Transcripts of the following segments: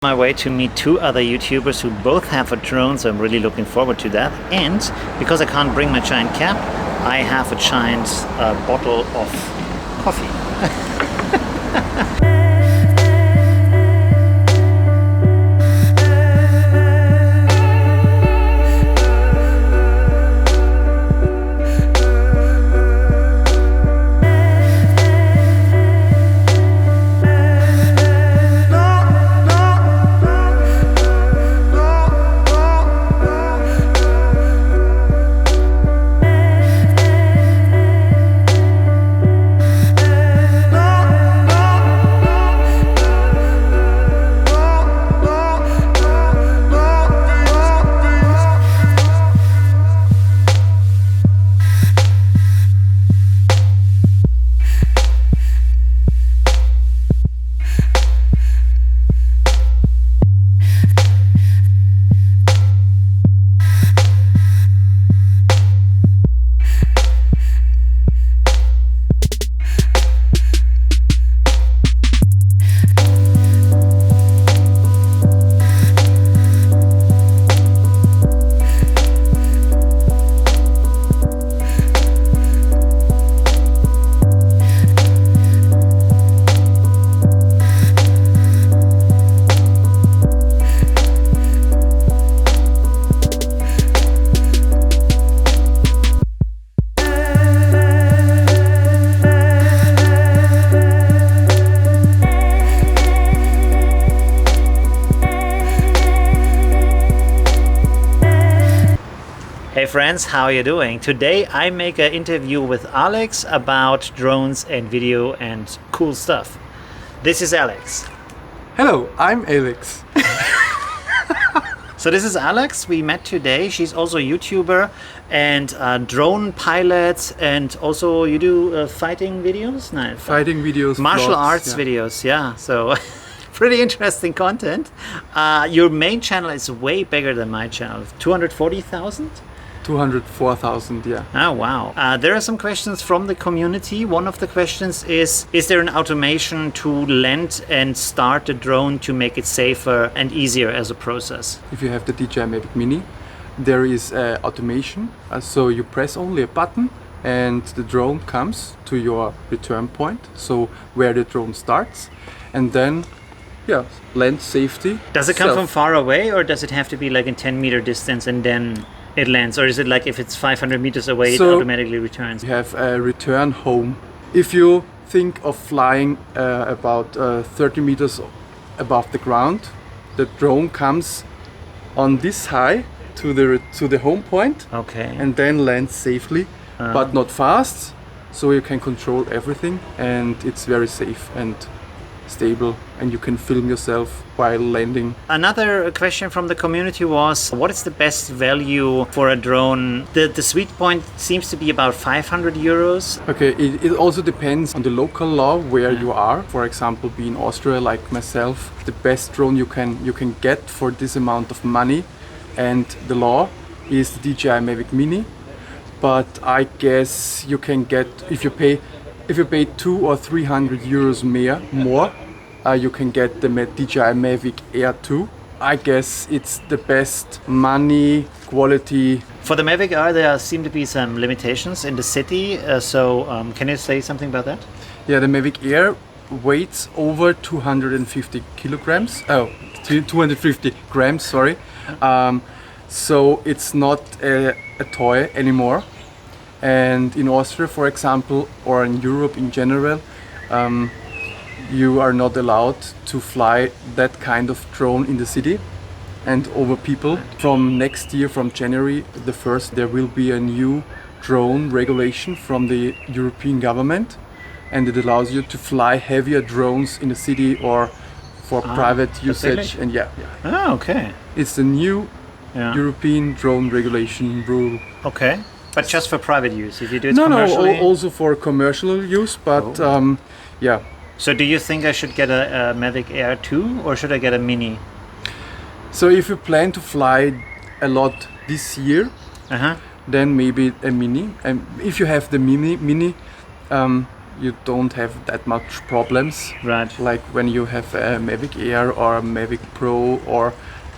My way to meet two other YouTubers who both have a drone, so I'm really looking forward to that. And because I can't bring my giant cap, I have a giant bottle of coffee. Hey friends, how are you doing? Today I make an interview with Alex about drones and video and cool stuff. This is Alex. Hello, I'm Alex. So this is Alex, we met today. She's also a YouTuber and a drone pilot, and also you do fighting videos? No, Fighting videos, martial vlogs, arts videos, yeah. So pretty interesting content. Your main channel is way bigger than my channel, 240,000? 204,000, yeah. Oh, wow. There are some questions from the community. One of the questions is there an automation to land and start the drone to make it safer and easier as a process? If you have the DJI Mavic Mini, there is automation. So you press only a button and the drone comes to your return point, so where the drone starts, and then land safety. Does it come from far away, or does it have to be like in 10-meter distance and then it lands, or is it like if it's 500 meters away, it automatically returns? You have a return home. If you think of flying about 30 meters above the ground, the drone comes on this high to the home point, okay, and then lands safely, but not fast, so you can control everything, and it's very safe and stable, and you can film yourself while landing. Another question from the community was, what is the best value for a drone? The sweet point seems to be about 500 euros. Okay, it also depends on the local law where you are. For example, being Austria like myself, the best drone you can get for this amount of money, and the law is the DJI Mavic Mini. But I guess you can get, if you pay 200 or 300 euros more, you can get the DJI Mavic Air 2. I guess it's the best money quality. For the Mavic Air, there seem to be some limitations in the city. Can you say something about that? Yeah, the Mavic Air weighs over 250 kilograms. 250 grams, sorry. So it's not a toy anymore. And in Austria, for example, or in Europe in general, you are not allowed to fly that kind of drone in the city and over people. From next year, from January the 1st, there will be a new drone regulation from the European government, and it allows you to fly heavier drones in the city or for private usage. And okay. It's the new European drone regulation rule. Okay. But just for private use, if you do it commercially? No, also for commercial use, but yeah. So do you think I should get a Mavic Air 2, or should I get a Mini? So if you plan to fly a lot this year, then maybe a Mini. And if you have the Mini, you don't have that much problems. Right. Like when you have a Mavic Air or a Mavic Pro or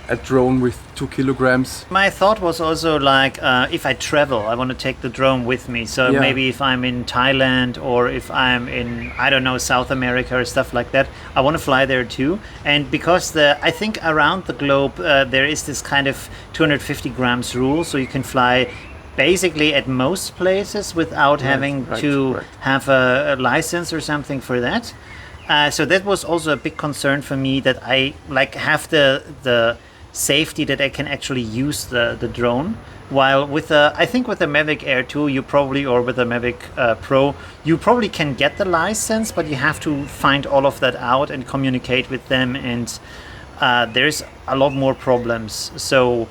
a drone with 2 kilograms. My thought was also like, if I travel, I want to take the drone with me. So Yeah. maybe if I'm in Thailand or if I'm in, I don't know, South America or stuff like that, I want to fly there too. And because I think around the globe, there is this kind of 250 grams rule. So you can fly basically at most places without having to have a license or something for that. So that was also a big concern for me, that I like have the safety that I can actually use the drone. While with I think with the Mavic Air 2, you probably, or with the Mavic Pro, you probably can get the license, but you have to find all of that out and communicate with them, and there's a lot more problems. So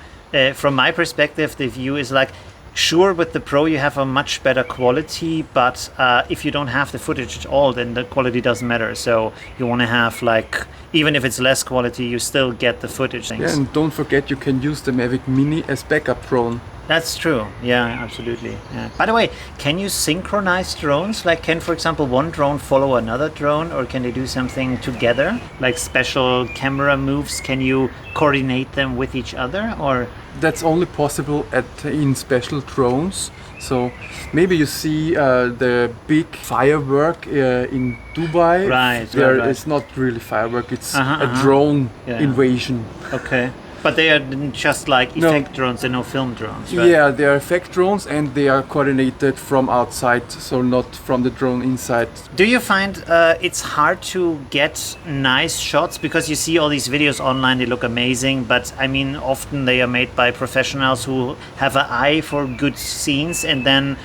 from my perspective, the view is like, sure, with the Pro you have a much better quality, but if you don't have the footage at all, then the quality doesn't matter. So you want to have, like, even if it's less quality, you still get the footage. Yeah, and don't forget you can use the Mavic Mini as backup drone. That's true. Yeah, absolutely. Yeah. By the way, can you synchronize drones? Like, can, for example, one drone follow another drone, or can they do something together? Like special camera moves, can you coordinate them with each other, or? That's only possible in special drones. So maybe you see the big firework in Dubai. Right. There right. is not really firework. It's a drone invasion. Okay. But they are just like effect drones, they're no film drones, right? Yeah, they are effect drones and they are coordinated from outside, so not from the drone inside. Do you find it's hard to get nice shots? Because you see all these videos online, they look amazing, but I mean, often they are made by professionals who have an eye for good scenes, and then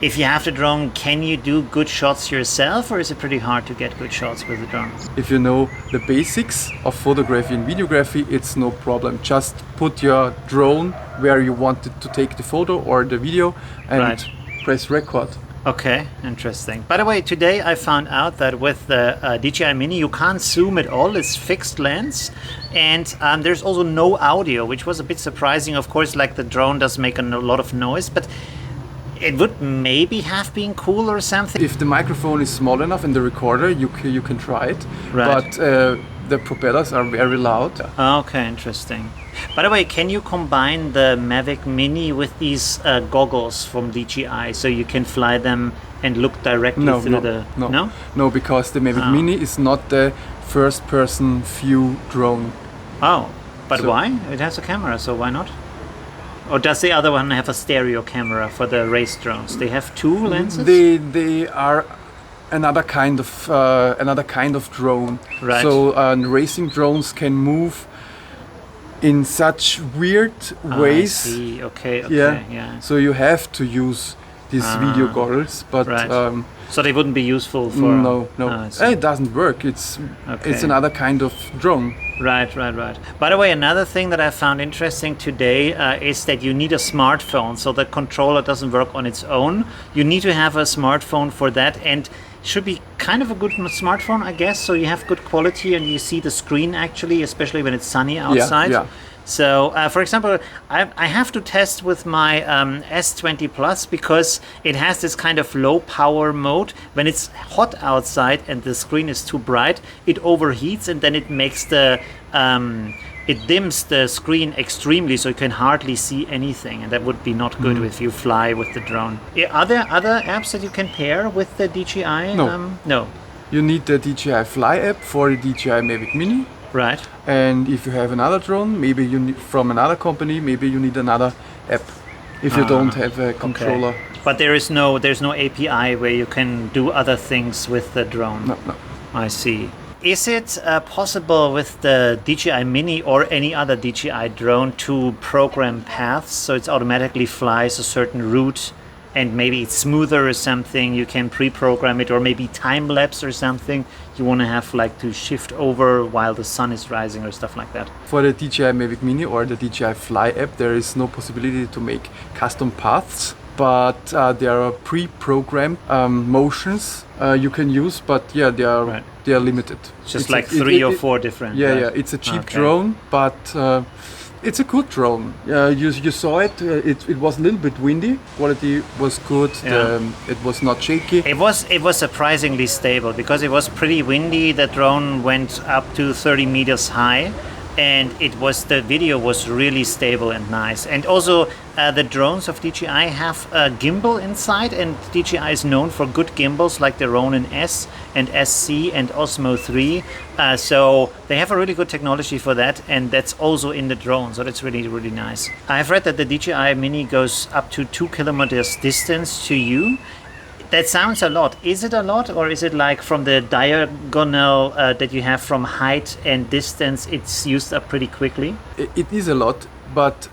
if you have the drone, can you do good shots yourself, or is it pretty hard to get good shots with the drone? If you know the basics of photography and videography, it's no problem. Just put your drone where you want it to take the photo or the video and press record. Okay, interesting. By the way, today I found out that with the DJI Mini, you can't zoom at all. It's fixed lens, and there's also no audio, which was a bit surprising. Of course, like the drone does make a lot of noise, but it would maybe have been cool or something. If the microphone is small enough in the recorder, you can try it. Right. But the propellers are very loud. Okay, interesting. By the way, can you combine the Mavic Mini with these goggles from DJI, so you can fly them and look directly through the... No, because the Mavic Mini is not the first-person view drone. Oh, but why? It has a camera, so why not? Or does the other one have a stereo camera for the race drones? They have two lenses? They are another kind of drone. Right. So racing drones can move in such weird ways. I see. Okay, yeah. So you have to use these video goggles, but so they wouldn't be useful for... No. It doesn't work. It's another kind of drone. Right. By the way, another thing that I found interesting today is that you need a smartphone, so the controller doesn't work on its own. You need to have a smartphone for that, and should be kind of a good smartphone, I guess, so you have good quality and you see the screen actually, especially when it's sunny outside. Yeah. So, for example, I have to test with my S20 Plus, because it has this kind of low power mode. When it's hot outside and the screen is too bright, it overheats, and then it makes it dims the screen extremely, so you can hardly see anything, and that would be not good if you fly with the drone. Are there other apps that you can pair with the DJI? No. You need the DJI Fly app for the DJI Mavic Mini. Right. And if you have another drone, maybe you need from another company, maybe you need another app if you don't have a controller. Okay. But there's no API where you can do other things with the drone. No. I see. Is it possible with the DJI Mini or any other DJI drone to program paths, so it automatically flies a certain route, and maybe it's smoother or something, you can pre-program it, or maybe time lapse or something you want to have, like to shift over while the sun is rising or stuff like that? For the DJI Mavic Mini or the DJI Fly app, there is no possibility to make custom paths, but there are pre-programmed motions you can use, but they are limited. Just it's like three or four different. Yeah, it's a cheap drone, but It's a good drone. You saw it. It was a little bit windy. Quality was good. Yeah. It was not shaky. It was surprisingly stable because it was pretty windy. The drone went up to 30 meters high, and the video was really stable and nice. And also the drones of DJI have a gimbal inside, and DJI is known for good gimbals like the Ronin S and SC and Osmo 3. So they have a really good technology for that, and that's also in the drone. So that's really, really nice. I've read that the DJI Mini goes up to 2 kilometers distance to you. That sounds a lot. Is it a lot, or is it like from the diagonal that you have from height and distance, it's used up pretty quickly? It is a lot, but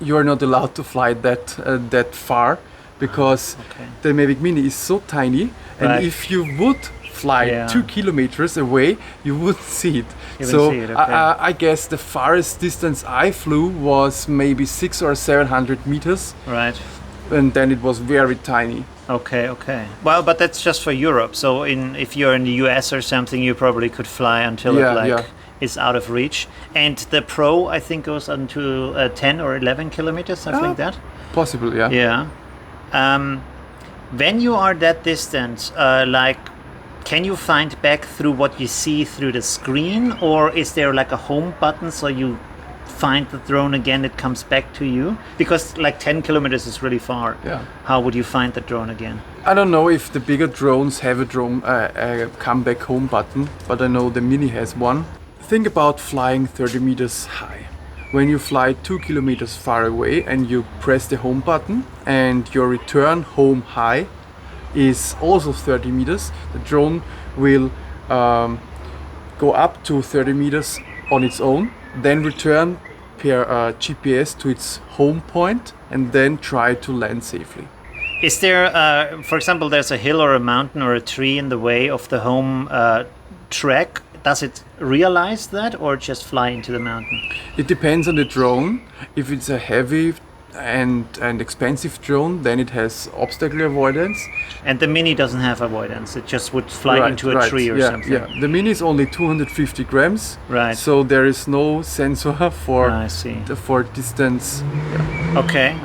you are not allowed to fly that far because Okay. the Mavic Mini is so tiny, and Right. if you would fly Yeah. 2 kilometers away, you would see it. You So wouldn't see it, okay. I guess the farthest distance I flew was maybe 600 or 700 meters, Right. and then it was very tiny. Okay, okay. Well, but that's just for Europe. So if you're in the US or something, you probably could fly until Yeah, it yeah. is out of reach. And the Pro, I think, goes unto 10 or 11 kilometers, something like that. Possible, yeah. Yeah. When you are that distant, can you find back through what you see through the screen, or is there like a home button so you find the drone again, it comes back to you? Because like 10 kilometers is really far. Yeah. How would you find the drone again? I don't know if the bigger drones have a come back home button, but I know the Mini has one. Think about flying 30 meters high. When you fly 2 kilometers far away and you press the home button and your return home high is also 30 meters, the drone will go up to 30 meters on its own, then return per GPS to its home point, and then try to land safely. Is there, for example, there's a hill or a mountain or a tree in the way of the home track? Does it realize that, or just fly into the mountain? It depends on the drone. If it's a heavy and expensive drone, then it has obstacle avoidance. And the Mini doesn't have avoidance. It just would fly into a tree or yeah, something. Yeah, the Mini is only 250 grams. Right. So there is no sensor I see. for distance. Okay,